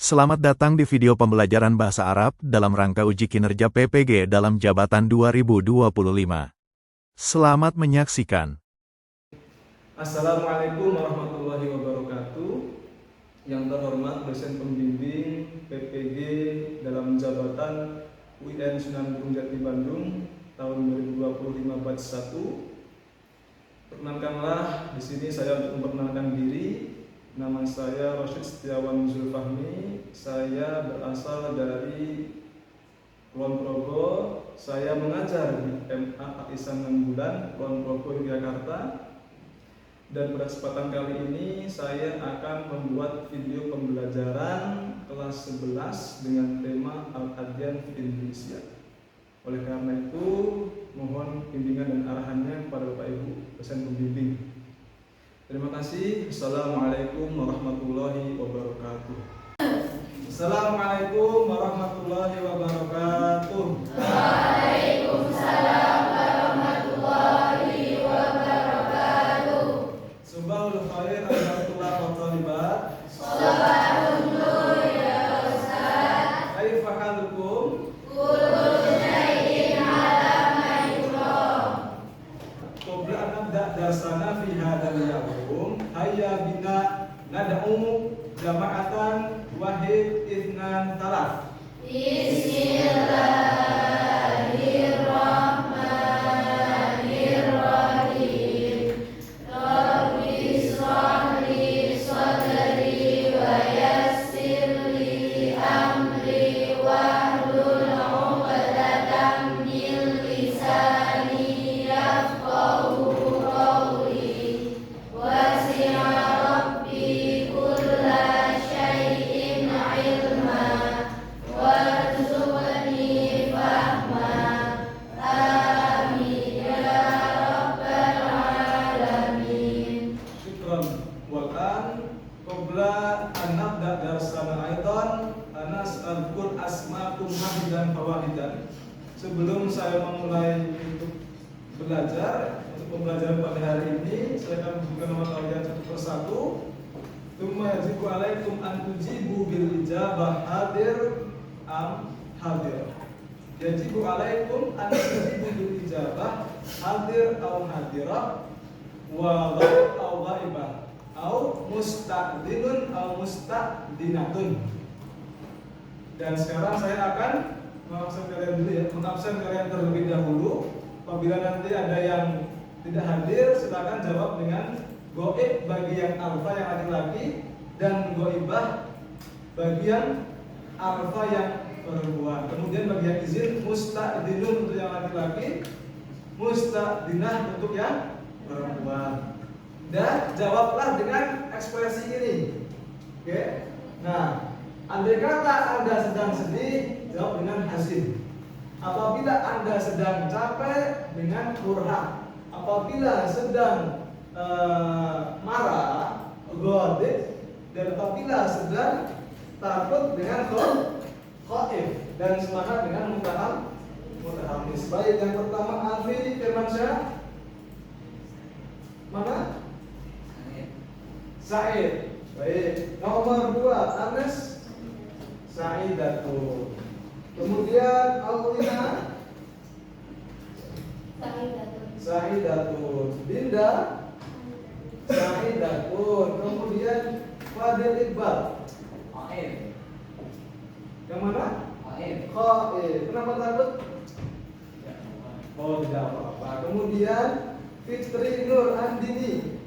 Selamat datang di video pembelajaran bahasa Arab dalam rangka uji kinerja PPG dalam jabatan 2025. Selamat menyaksikan. Assalamualaikum warahmatullahi wabarakatuh. Yang terhormat dosen pembimbing PPG dalam jabatan UIN Sunan Gunung Jati Bandung tahun 2025 batch 1. Perkenalkanlah, di sini saya untuk memperkenalkan diri. Nama saya Rosyid Setiawan Zulfahmi. Saya berasal dari Kulon Progo. Saya mengajar di MA Aisan 6 bulan, Kulon Progo, Yogyakarta. Dan pada kesempatan kali ini saya akan membuat video pembelajaran kelas 11 dengan tema Al-Adyan fi Indonesia. Oleh karena itu, mohon bimbingan dan arahannya kepada Bapak Ibu dosen pembimbing. Terima kasih. Assalamualaikum warahmatullahi wabarakatuh. Assalamualaikum warahmatullahi wabarakatuh. Waalaikumsalam warahmatullahi wabarakatuh. Subhanallah khair warahmatullahi wabarakatuh. Shalawatun nur ya Ustaz. Kaifa halukum? Kullu syai'in ala ma yuram. Qabla an nabda darsana fi hadzal yawm, hayya bina nad'u jama'atan wahid itsnan talaf. Bismillahirrahmanirrahim. Rabbi shrah li sadri wa yassir li amri wahlul 'uqdatam min lisani yafqahu qawli. Wasi'a rabbi kulla syai'in 'ilma warzuqni fahma. Amin ya rabbal alamin. Syukran. Wal an qabla an nabda darsana aidan ana as'alukum asma'akum wahidan fawahidan. Sebelum saya memulai untuk belajar, untuk pembelajaran pada hari ini, saya akan buka nama kalian satu persatu. Tsumma yajibu alaikum an tujibu bil ijabah hadir am hadir. Yajibu alaikum an tujibu bil ijabah hadir au hadirah wa ghaib au ghaibah au musta'dinun au musta'dinatun. Dan sekarang saya akan mengabsen kalian dulu ya, mengabsen kalian terlebih dahulu. Apabila nanti ada yang tidak hadir, silakan jawab dengan goib bagi yang alfa yang laki-laki dan goibah bagi yang alfa yang perempuan. Kemudian bagi yang izin musta'dinun untuk yang laki-laki, musta'dinah untuk yang perempuan. Dan jawablah dengan ekspresi ini. Oke. Nah, andai kata Anda sedang sedih, jawab dengan hazin. Apabila Anda sedang capek, dengan kurha. Apabila sedang marah, ghadib. Dan apabila sedang takut, dengan khaif. Dan semangat dengan mutahamis. Baik, yang pertama Alfi Firmansyah. Mana? Said. Baik. Nomor 2 Anas. Saidatu. Kemudian Aulina. Saidatu. Dinda. Saidatun. Kemudian Fadil Iqbal. Ain. Yang mana? Ain. Khaif. Kenapa takut? Oh, tidak apa-apa. Kemudian Fitri Nur Andini.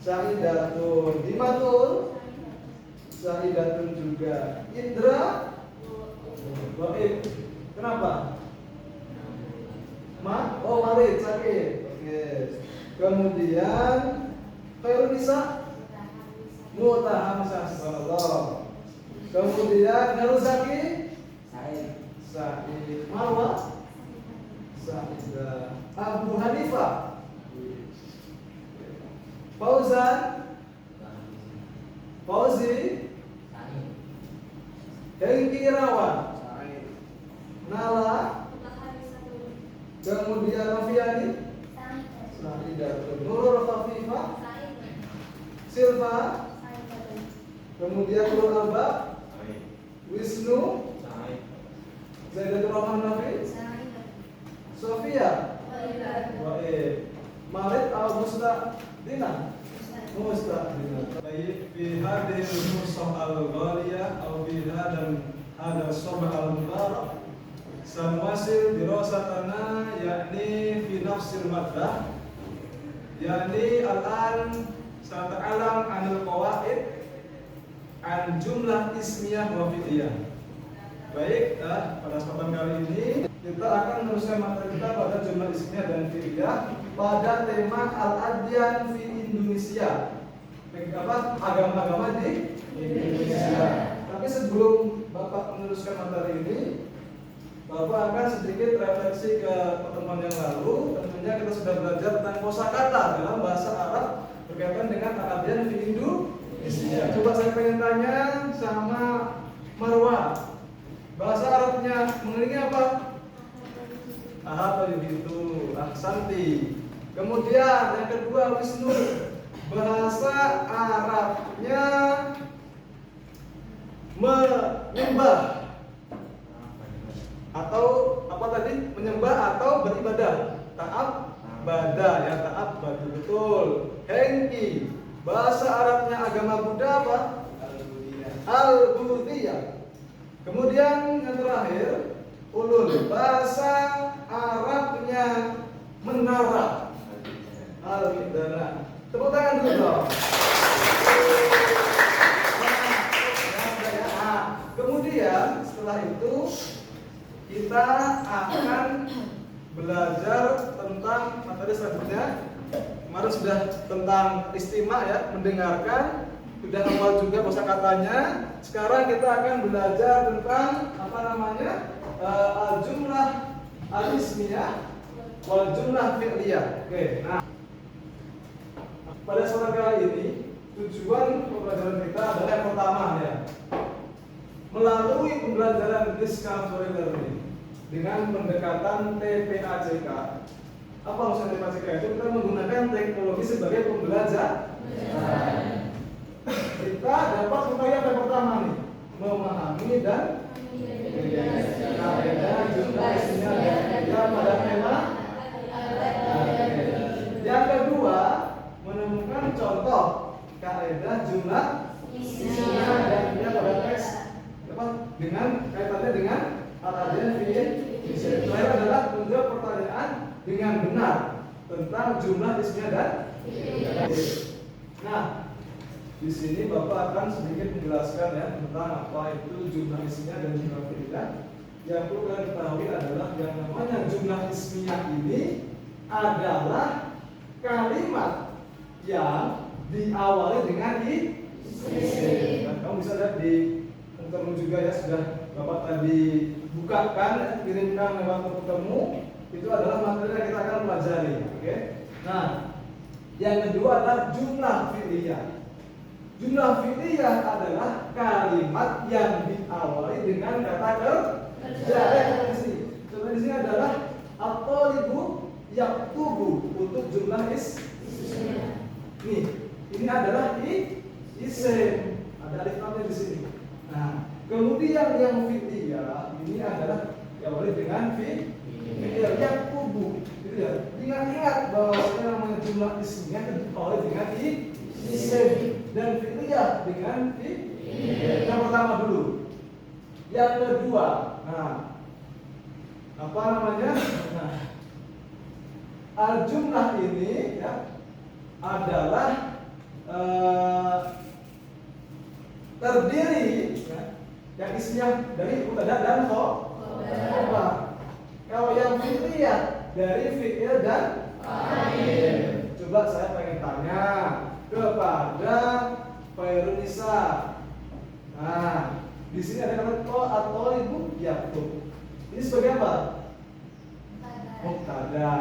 Saidatun. Himatul. Saidatun juga. Indra. Baik. Kenapa? Oh, Marid sakit. Oke. Kemudian Khairunisa. Mutahamsah. Subhanallah. Kemudian Naruzaki. Said. Marwa. Saidah. Abu Hanifah. Fauzan. Fauzi. Hengki Irawan. Nala. Kemudian Noviani. Saidatun. Nurul Khafifah. Silva. Kemudian Nurul Albab. Zaidatul Rahman Nafi. Sofia. Baik. Marid atau Mustadina? Mustadina. Baik. Fi hadhil mushaf al-ghaliyah atau fi hadal sabah al-mubarak sanwasil dirasatana yakni fi nafsil maddah yakni al-an sata'alam anil qawaid an jumlah ismiyah wa fi'liyah. Baik, pada kesempatan kali ini kita akan meneruskan materi kita pada jumlah ismiyah dan fi'liyah pada tema al-adyan fi Indonesia. Agama-agama di Indonesia. Tapi sebelum Bapak meneruskan materi ini, Bapak akan sedikit refleksi ke pertemuan yang lalu. Tentunya kita sudah belajar tentang kosakata dalam bahasa Arab berkaitan dengan al-adyan fi Indonesia. Coba saya pengen tanya sama Marwa. Bahasa Arabnya mengiringi apa? Ahad itu, ahsanti. Kemudian yang kedua Wisnu. Bahasa Arabnya menyembah atau apa tadi? Menyembah atau beribadah. Taat badah ya, taat badah betul. Hengki. Bahasa Arabnya agama Buddha apa? Al-Budhiyah. Kemudian yang terakhir, ulul. Bahasa Arabnya menara. Al-Midana. Tepuk tangan dulu dong. Kemudian setelah itu kita akan belajar tentang materi selanjutnya. Kemarin sudah tentang istimak ya, mendengarkan. Sudah hafal juga kosakatanya. Sekarang kita akan belajar tentang apa namanya? Al-jumlah al-ismiyah wal jumlah fi'liyah. Oke. Nah, pada kesempatan kali ini tujuan pembelajaran kita adalah yang pertama ya. Melalui pembelajaran discovery learning dengan pendekatan TPACK. Apa maksud TPACK itu? Kita menggunakan teknologi sebagai pembelajar. Kita dapat supaya yang pertama nih, memahami dan kaidah jumlah ismiyah dan fi'liyah pada tema. Yang kedua, menemukan contoh kaidah jumlah ismiyah dan fi'liyah pada teks dengan kaitannya dengan al-adyan fi Indonesia. Terakhir adalah menjawab pertanyaan dengan benar tentang jumlah ismiyah dan fi'liyah. Nah, di sini Bapak akan sedikit menjelaskan ya tentang apa itu jumlah ismiyah dan jumlah fi'liyah. Yang perlu kalian ketahui adalah yang namanya jumlah ismiyah ini adalah kalimat yang diawali dengan isim. Nah, kamu bisa lihat di komputermu juga ya, sudah Bapak tadi bukakan ya, kirimkan lewat komputermu. Itu adalah materi yang kita akan pelajari. Oke. Nah, yang kedua adalah jumlah fi'liyah. Jumlah fi'liyah adalah kalimat yang diawali dengan kata kerja. Contoh di sini adalah at-thalibu yaktubu untuk jumlah ismiyah. Nih, ini adalah isim. Ada alif lamnya di sini. Nah, kemudian yang fi'liyah ini adalah diawali dengan fi'il yaktubu. Gitu ya. Ingat bahwa namanya jumlah ismiyah diawali dengan isim dan fi'liyah dengan fi'il. Yang pertama dulu. Yang kedua, nah, apa namanya? Nah, al-jumlah ini ya adalah terdiri ya, yang isinya dari mubtada dan khobar. Kalau yang fi'liyah dari fi'il dan fa'il. Coba saya pengen tanya kepada Fairunisa. Nah, di sini ada kata to atau ibu yaktub. Ini sebagai apa? Mubtada.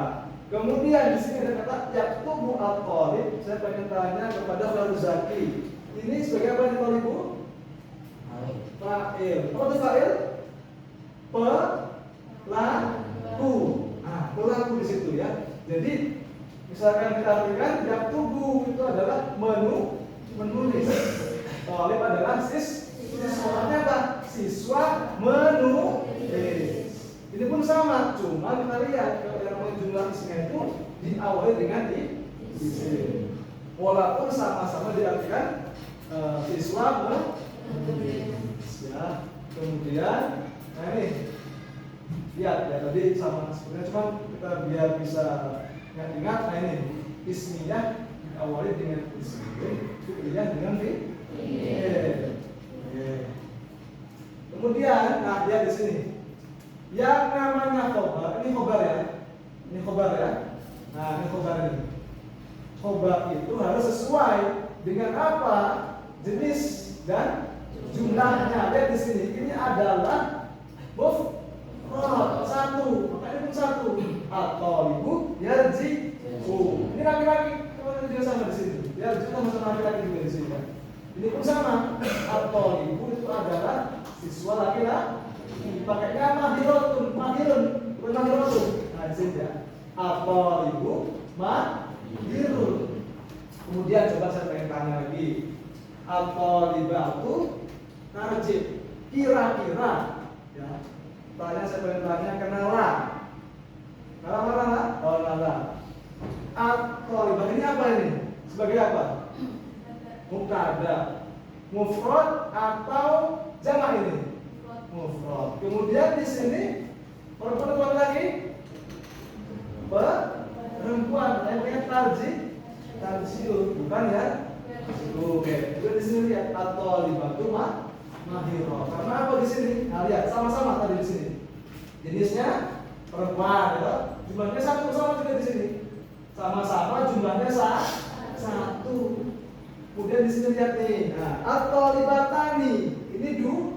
Kemudian di sini ada kata yaktubu at-talib. Saya pengen tanya kepada Fairuzaki. Ini sebagai apa nih ibu? Fa'il. Apa itu fa'il? Pelaku. Nah, pelaku di situ ya. Jadi misalkan kita artikan yaktubu itu adalah menulis. Talib adalah siswanya apa? Siswa menulis. Ini pun sama, cuma kita lihat kalau yang namanya jumlah isimnya itu diawali dengan isim. Walaupun sama-sama diartikan siswa ya. Kemudian, nah ini lihat ya tadi sama sebenarnya, cuma kita biar bisa ingat, nah ini ismiyah diawali dengan isim, fi'liyah dengan fi'il. Kemudian, nah lihat di sini. Yang namanya khobar, ini khobar ya. Ini khobar ya. Nah, ini khobar ini. Khobar itu harus sesuai dengan apa? Jenis dan jumlahnya. Lihat di sini. Ini adalah mufrad satu. Maka ini pun satu. At-thalibu yarji'u. Ini laki-laki. Kemudian juga sama di sini. Yarji'u sama laki-laki juga di sini. Ini pun sama. At-thalibu itu adalah siswa laki-laki. Pakainya mahirun, bukan mahirun. Nah, di sini ya. At-thalibu mahirun. Kemudian coba saya pengen tanya lagi. At-thalibatu tarjih. Kira-kira ya. Saya pengen tanya kenalan. Kenalan? Oh, kenalan. At-thalibah ini apa ini? Sebagai apa? Mubtada. Mufrad atau jamak ini? Mufrad. Kemudian di sini perempuan lagi perempuan yang tarjiul bukan ya? Oke. Juga di sini lihat at-thalibatu mahirah. Karena apa di sini? Nah, lihat sama-sama tadi di sini. Jenisnya perempuan, ya. Jumlahnya satu sama juga di sini. Sama-sama jumlahnya satu. Kemudian di sini lihat nih. Nah, at-thalibatani ini dua.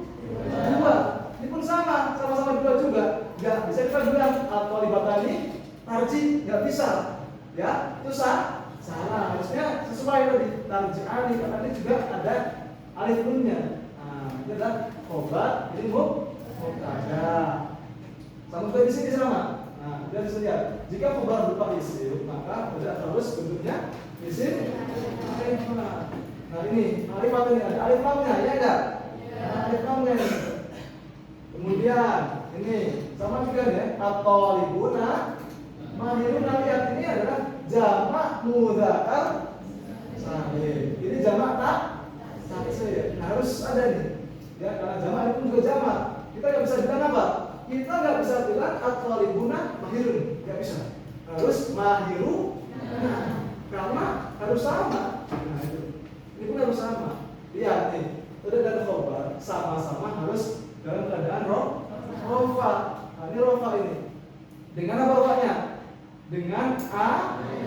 Ini pun sama-sama dua juga. Enggak bisa kita bilang at-thalibatani tarjih, enggak bisa. Ya, itu salah. Harusnya sesuai tadi tarji'ani, karena ini juga ada alif nunnya. Nah, ini adalah khobar, ini mubtada. Sama juga di sini sama. Nah, kita bisa lihat. Jika khobar berupa isim, maka tidak harus bentuknya isim. Nah, ini alif ini ada alif lamnya, ya enggak? Alif lamnya. Kemudian ini sama juga ya, at-thalibuna mahirun. Lihat ini adalah jamak mudzakkar salim. Ini jamak taksir. Harus ada nih. Ya, karena jamak itu juga jamak. Kita nggak bisa bilang apa? Kita nggak bisa bilang at-thalibuna mahirun. Nggak bisa. Harus mahiru. Karena harus sama. Nah, itu. Ini pun harus sama. Lihat nih. Udah dan khobar sama-sama harus dalam keadaan rofa. Nah, ini rofa ini. Dengan apa rofanya? Dengan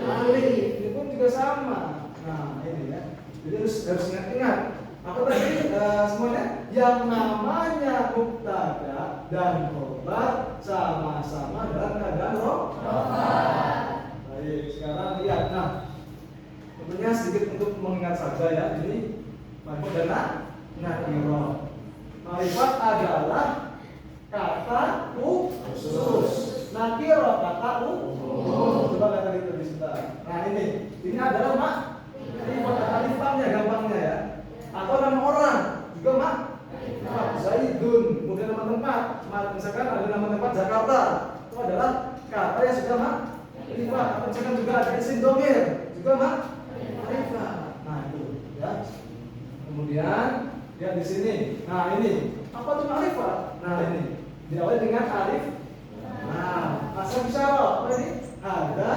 alif. Ini pun juga sama. Nah, ini ya. Jadi harus ingat-ingat. Apa tadi semuanya? Yang namanya mubtada dan khobar sama-sama dalam keadaan rofa. Baik, sekarang lihat. Nah, tentunya sedikit untuk mengingat saja ya. Ini ma'rifat dan nakirah. Ma'rifat adalah kata khusus. Nakirah kata umum. Coba kata itu di sebentar. Nah, ini adalah ma'rifat, alif lamnya gampangnya ya. Atau nama orang juga ma'rifat. Zaidun, kemudian nama tempat. Misalkan ada nama tempat Jakarta, itu adalah kata yang sudah ma'rifat. Atau misalkan juga ada isim dhamir, juga ma'rifat. Nah, itu ya. Kemudian lihat di sini. Nah, ini apa tuh ma'rifat? Nah, ini diawali dengan alif. Nah, asal bicara apa ini? Ada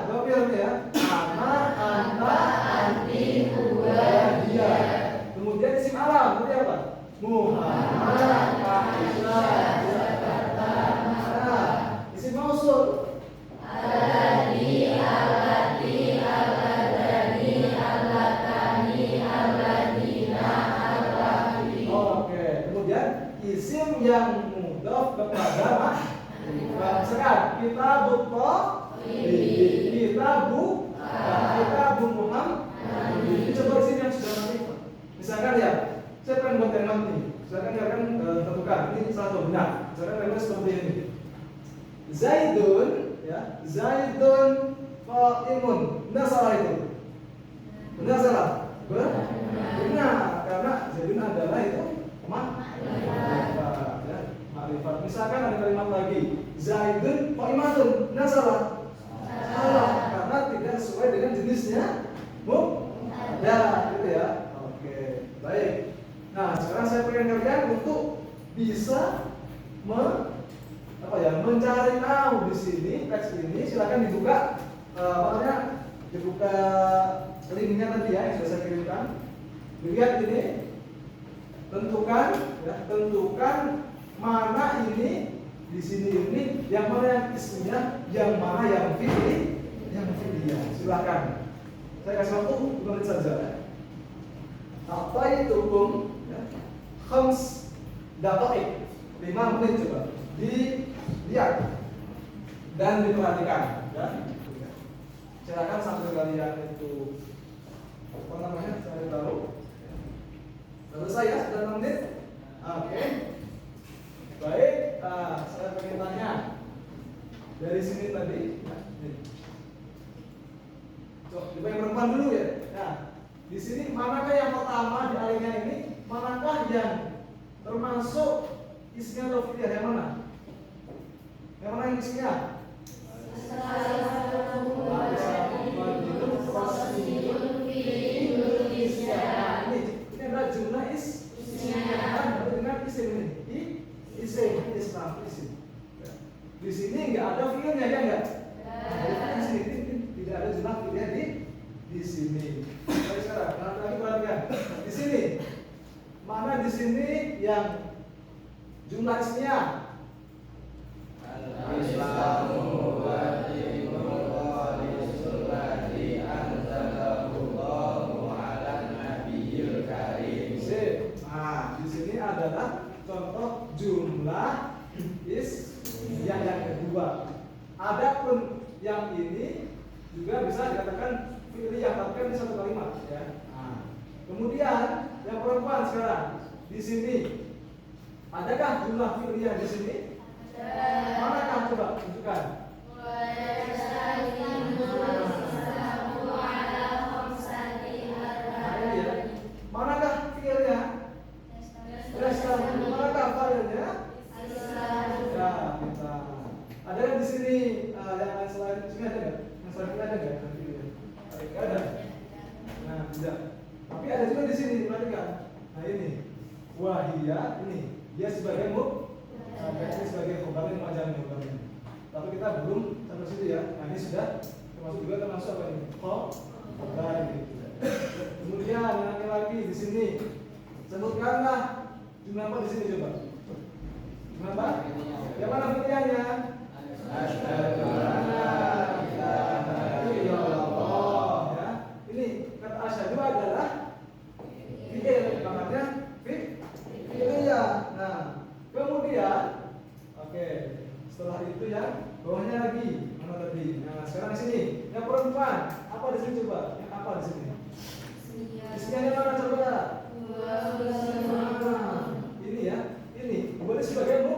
kemudian ya. Ana, anta, anti, huwa, dia. Kemudian isim alam, itu apa? Muhammad, Aisyah, Jakarta. Nah, isim mausul. Alladhi, alladhi, alladani, alladani, alladina, alladhi. Oke, kemudian isim yang mudhaf kepada misalkan kita bu Muhammad. Ini coba isim yang sudah ma'rifat. Misalkan ya, saya pengen buat kalimat nih. Misalkan dia akan tentukan ini salah satu benar. Misalkan kalimat seperti ini. Zaidun, ya, Zaidun qaimun. Benar salah itu? Benar salah? Benar. Karena Zaidun adalah itu Ma'rifat, ya. Ma'rifat. Misalkan ada kalimat lagi, Zaidun qa'imatun. Nah, salah. Salah, karena tidak sesuai dengan jenisnya mubtada, gitu ya. Oke, baik. Nah, sekarang saya pengen kalian untuk bisa mencari tahu di sini teks ini. Silakan dibuka dibuka linknya tadi ya yang sudah saya kirimkan. Lihat ini, tentukan mana ini di sini ini yang mana yang isminya, yang mana yang fi'liyah. Silakan. Saya kasih waktu 2 menit saja. Apa itu khams daqaiq, 5 menit coba. Dilihat dan diperhatikan ya. Silakan sambil kalian itu cari tahu. Selesai ya, sudah 6 menit. Oke. Baik, saya pengen tanya dari sini tadi. Coba yang perempuan dulu ya. Nah, di sini manakah yang pertama di alinea ini? Manakah yang termasuk isinya atau fi'liyah? Yang mana? Yang mana yang isinya? Ini adalah jumlah dengan isim ini. Isim. Di sini nggak ada fi'ilnya ya enggak? Di sini tidak ada jumlah fi'ilnya di sini. Baik, sekarang lagi perhatikan. Di sini mana di sini yang jumlah ismnya? Al-Islamu wa dinul khalisul ladzi anzalallahu 'alan nabiyil karim. Nah, di sini adalah contoh jumlah yang kedua. Adapun yang ini juga bisa dikatakan fi'liyah, tapi kan di satu kalimat ya. Nah, kemudian yang perempuan sekarang di sini adakah jumlah fi'liyah di sini? Manakah coba tunjukkan? Manakah fi'ilnya? Manakah fa'ilnya? Ya, kita. Ada yang di sini yang selain sini ada nggak? Yang selain ini ada nggak? Tidak ada. Nah, tidak. Tapi ada juga di sini, perhatikan. Nah ini, wahia ini dia sebagai ini sebagai khobar ini macamnya khobarnya. Tapi kita belum sampai situ ya. Nah ini sudah termasuk apa ini? Khobar gitu. Kemudian lagi di sini sebutkanlah jumlah apa di sini coba? Jumlah apa? Yang mana fi'ilnya? Asyhadu anna ilaha illallah. Ya. Ini kata asyhadu adalah fi'il, maknanya fi'iliyah. Nah, kemudian setelah itu ya bawahnya lagi mana tadi? Nah, sekarang di sini yang perempuan apa di sini coba? Yang apa di sini? Isinya mana coba? Ini ya, ini boleh sebagai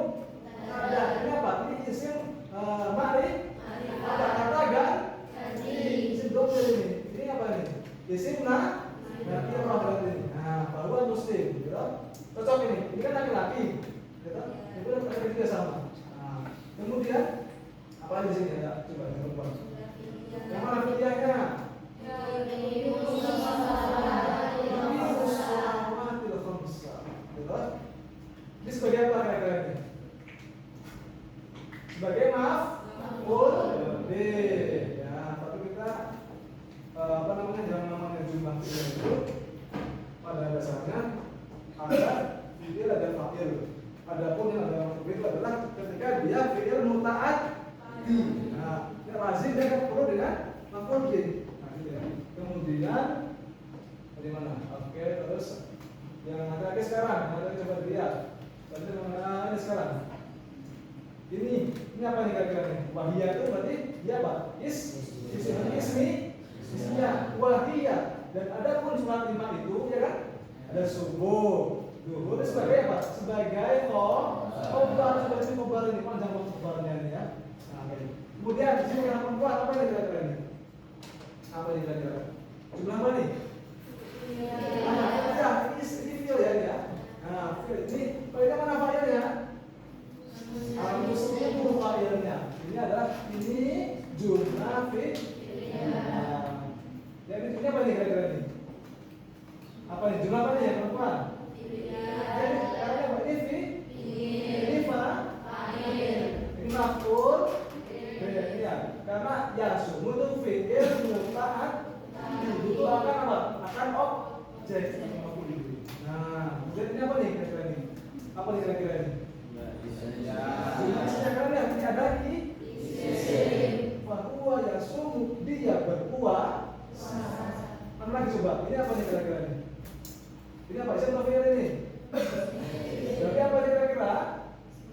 ada ini apa? Ini isim ada kata isim domir ini. Ini apa ini? Isim berarti orang berarti ini. Nah, bahwa muslim, gitu. Cocok ini. Ini kan laki-laki, gitu. Itu laki-laki juga sama. Nah, kemudian apa di sini ya? Coba yang perempuan. Yang mana fi'liyahnya? Ini sebagai apa kira-kira ini? Sebagai maf'ul bih. Ya, tapi kita yang namanya jumlah fi'il itu pada dasarnya ada fi'il ada fa'il. Adapun yang ada maf'ul bih itu adalah ketika dia fi'il muta'addi. Nah, yang lazim dia kan perlu dengan maf'ul bih. Nah, gitu ya. Kemudian dari mana? Oke, terus yang ada lagi sekarang, ada coba dilihat. Tadi mana ini sekarang? Ini apa nih kira-kira nih? Wahia itu berarti dia apa? Isminya wahia. Dan ada pun surat 5 itu ya kan? Ada subuh, duhur sebagai apa? Sebagai khobar, sebagai khobar ini panjang khobarnya ini ya. Nah, kemudian di sini yang perempuan apa nih kira-kira ini? Apa nih kira-kira? Jumlah apa nih? Ya, ini fil ya. Nah, fil Apa nih? Jumlah apa nih ya perempuan? Jadi karena apa ini? Ini ini maf'ul ya. Karena yasumu itu fi'il mutaat itu akan apa? Akan objek. Nah, kemudian ini apa nih kira-kira ini? Apa nih kira-kira ini? Isinya karena ini ada isim. Bahwa yasumu dia berpuasa. Mana lagi coba? Ini apa nih kira-kira ini? Ini apa? Isim atau fi'il ini? Berarti apa nih kira-kira?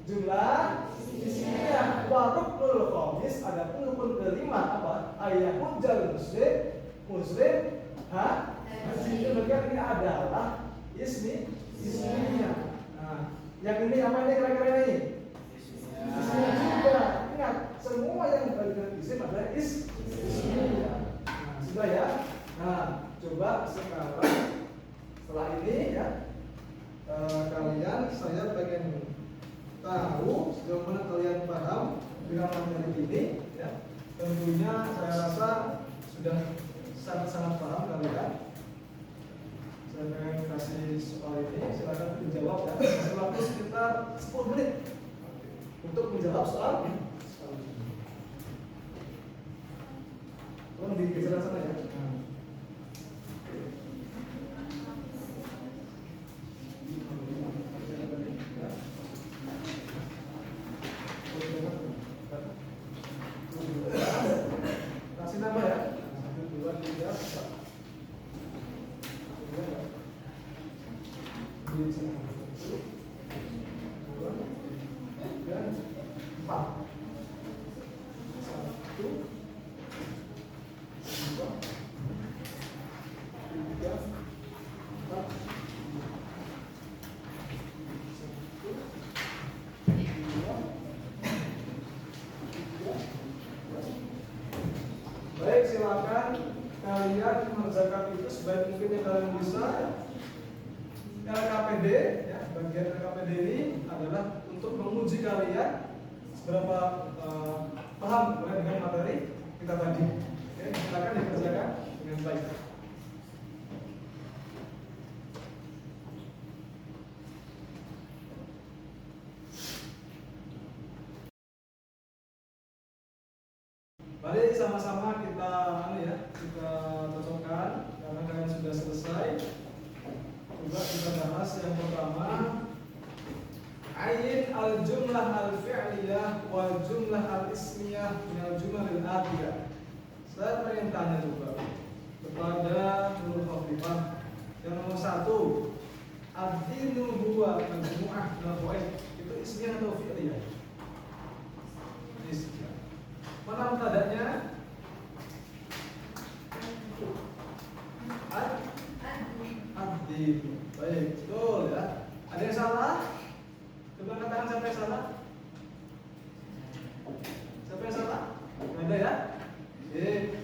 Jumlah isimnya. Wa ruknul khamis, ada rukun kelima apa? Ayahun jalur muslim itu bagian ini adalah isminya. Nah, yang ini apa ini kira-kira ini? Isminya juga. Ingat, semua yang berkaitan isim adalah isminya. Nah, sudah ya. Nah, coba sekarang setelah ini ya, kalian saya pengen tahu sejauh mana kalian paham dengan materi ini ya. Tentunya saya rasa sudah sangat-sangat paham kalian. Saya pengen kasih soal ini, silakan dijawab ya. Masih waktu sekitar 10 menit untuk menjawab soal ini. Tolong digeser sana ya. Kasih nama ya. 1, 2, 3, 4. Baik, silakan kalian mengerjakan itu sebaik mungkin yang kalian bisa. LKPD ya, bagian LKPD ini adalah untuk menguji kalian seberapa paham kalian dengan materi kita tadi. Oke, silakan dikerjakan dengan baik. Mari sama-sama kita kita cocokkan karena kalian sudah selesai. Coba kita bahas yang pertama, ayin al jumlah al fi'liyah wal jumlah al ismiyah min al jumalil atiyah. Saya pengen tanya coba kepada Nurul Khafifah yang nomor 1, ad-dinu huwa majmu'ah nafaid, itu ismiyah atau fi'liyah? Ismiyah. Mana mubtada'nya? Ad-din. Baik, betul ya. Ada yang salah? Coba katakan siapa yang salah? Siapa yang salah? Tidak ada ya? Oke,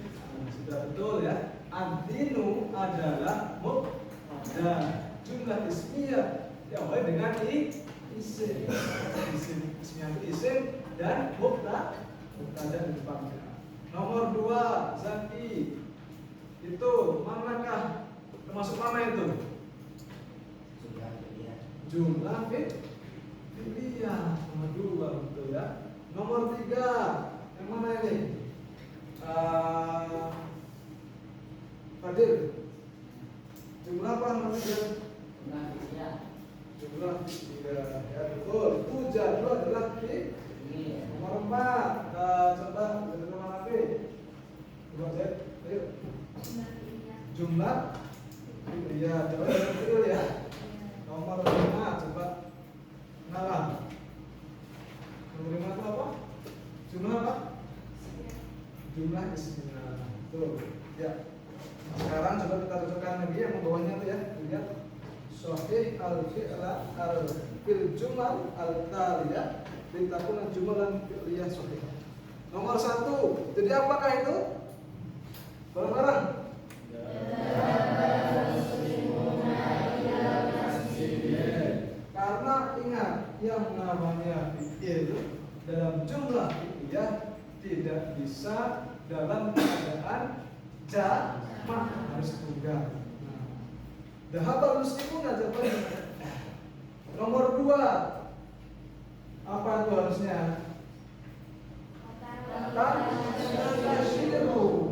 sudah betul ya. Ad-dinu adalah mubtada, jumlah ismiyah diawali dengan isim. Ismiyah itu isim dan mubtada di depannya. Nomor 2, Zaki. Itu manakah? Termasuk mana itu? Jumlah fi'liyah. Nomor 2 betul ya. Nomor 3, yang mana ini? Fadil. Jumlah apa nomor 3? Jumlah 3 ya, betul. Itu jadwal adalah nomor 4. Coba jadwal mana lagi? Coba Z. Ayo. Jumlah fi'liyah. Coba jadwal ya. Nomor 5, coba kenalan. Nomor 5 itu apa? Jumlah apa? Jumlah ismiyah. Tuh, ya. Sekarang coba kita cocokkan lagi yang bawahnya tuh ya. Lihat. Sahih al-fi'la al-fil jumal al-taliyah litakuna jumalan fi'liyah sahih. Nomor 1. Jadi apakah itu? Bareng-bareng. Karena ingat yang namanya fi'il dalam jumlah fi'liyah tidak bisa dalam keadaan jamak, harus tunggal. Nah, Dhahabal muslimuna jawabannya. Nomor 2. Apa itu harusnya? Tasyiru.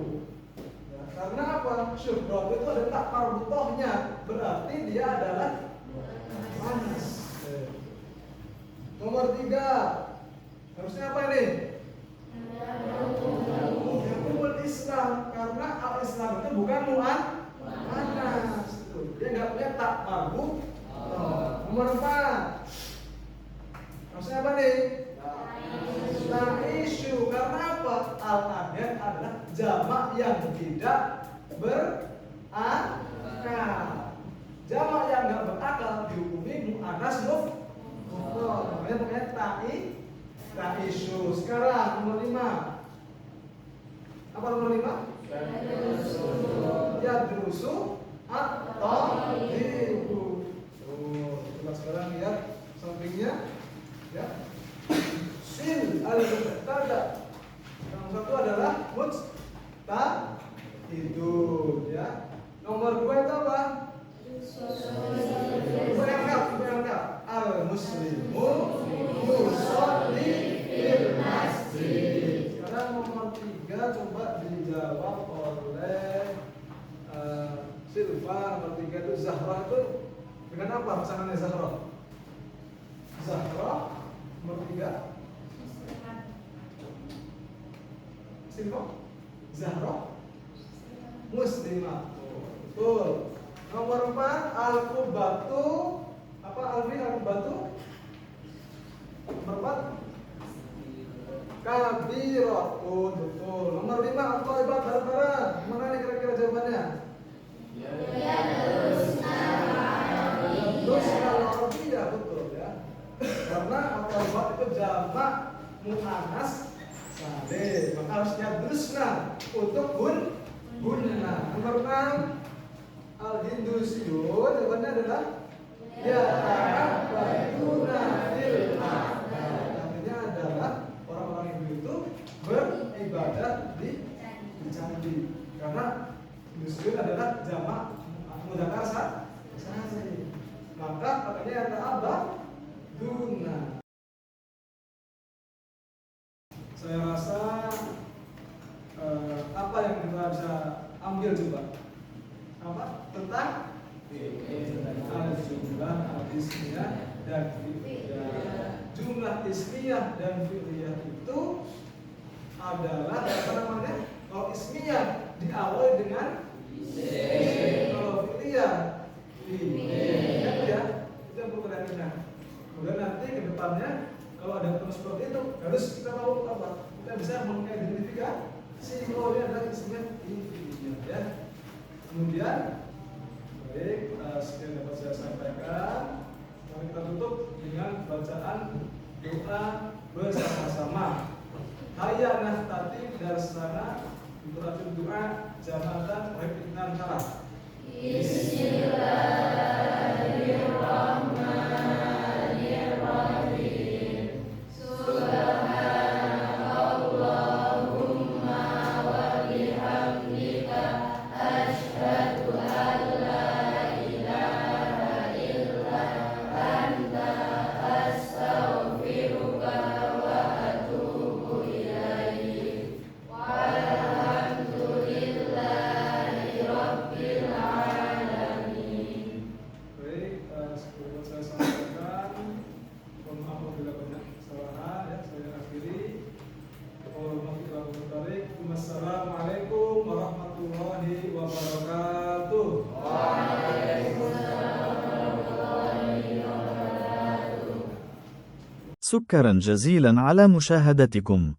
Ya, karena apa? Syuhrah itu ada tak marbutohnya, berarti dia adalah manas. Nomor 3. Harusnya apa ini? Hukumul Islam, karena al-Islam itu bukan mu'annas. Dia nggak punya tak marbu. Nomor 4. Harusnya apa nih? Ta'ishu, karena apa? Al-adyan adalah jamak yang tidak berakal. Jamak yang nggak berakal dihukumi mu'annas mufrad. Namanya ta'ishu. Sekarang nomor 5. Apa nomor 5? Yadrusu atau ibu. Coba sekarang lihat sampingnya, ya. Sil al-mubtada. Yang satu adalah mujtahidun, ya. Nomor 2 itu apa? Berangkat. Al-muslimu yusolli fil masjid. Sekarang nomor 3 coba dijawab oleh Silva. Nomor 3 itu Zahra itu dengan apa pasangannya Zahra? Zahra. Nomor 3 Silva. Zahra muslimah. Betul. Nomor 4 al-qubatu. Apa Alfi al-qubatu? Nomor 4 kabiratun. Betul. Nomor 5 al-thaibat bareng-bareng. Mana nih kira-kira jawabannya? Terus kalau Arabia, betul ya. Karena al-thaibat itu jamak muannas salih. Maka harusnya drusna untuk bunna. Nomor 6 al-hindusiyun, jawabannya adalah ya ta'abbaduna fil masjid. Artinya adalah orang-orang Hindu itu beribadah di candi. Karena hindusiyun adalah jamak mudzakkar salih. Maka makanya ya ta'abbaduna. Saya rasa apa yang kita bisa ambil coba? Apa? Tentang jumlah ismiyah dan fi'liyah. Jumlah ismiyah dan fi'liyah itu adalah apa namanya? Kalau ismiyah diawali dengan kalau fi'liyah ya, itu yang perlu kita ingat. Kemudian nanti ke depannya kalau ada terus seperti itu harus kita tahu apa? Kita bisa mengidentifikasi kalau dia adalah ismiyah fi'liyah ya. Kemudian baik, sekian dapat saya sampaikan. Mari kita tutup dengan bacaan doa bersama-sama. Hayya naftati darsana Interatif doa jamatan Rektinan Kalah. Bismillahirrahmanirrahim. Subhanakallahumma wa bihamdika asyhadu an la ilaha illa anta astaghfiruka wa atubu ilaik. Walhamdulillahi rabbil alamin. Baik, seperti saya sampaikan, mohon maaf apabila banyak kesalahan ya, saya akhiri. Wassalamualaikum warahmatullahi wabarakatuh. شكرا جزيلا على مشاهدتكم.